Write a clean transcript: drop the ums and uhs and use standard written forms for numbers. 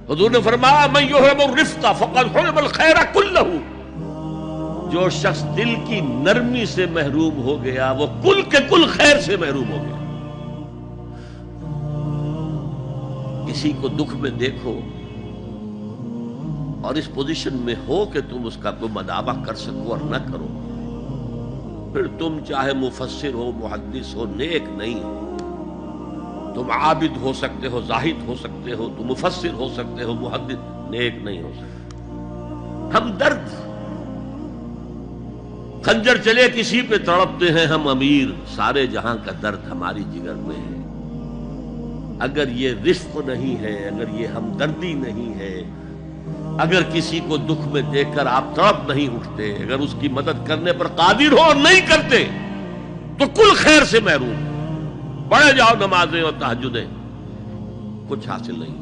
हुजूर ने फरमाया मैं युहिब्बुर रिफ्का फक़द हुरिमल खैरा कुल्लहू, जो शख्स दिल की नरमी से महरूम हो गया वो कुल के कुल खैर से महरूम हो गया। किसी को दुख में देखो और इस पोजीशन में हो कि तुम उसका कोई मदावा कर सको और न करो, फिर तुम चाहे मुफस्सिर हो, मुहद्दिस हो, नेक नहीं हो। तुम आबिद हो सकते हो, जाहिद हो सकते हो, तुम मुफस्सिर हो सकते हो, मुहद्दिस, नेक नहीं हो सकते। हमदर्द, खंजर चले किसी पे तड़पते हैं हम अमीर, सारे जहां का दर्द हमारी जिगर में है। अगर ये रिफ्क नहीं है, अगर ये हमदर्दी नहीं है, अगर किसी को दुख में देखकर आप तड़प नहीं उठते, अगर उसकी मदद करने पर कादिर हो और नहीं करते तो कुल खैर से महरूम। पढ़े जाओ नमाजें और तहज्जुदें, कुछ हासिल नहीं।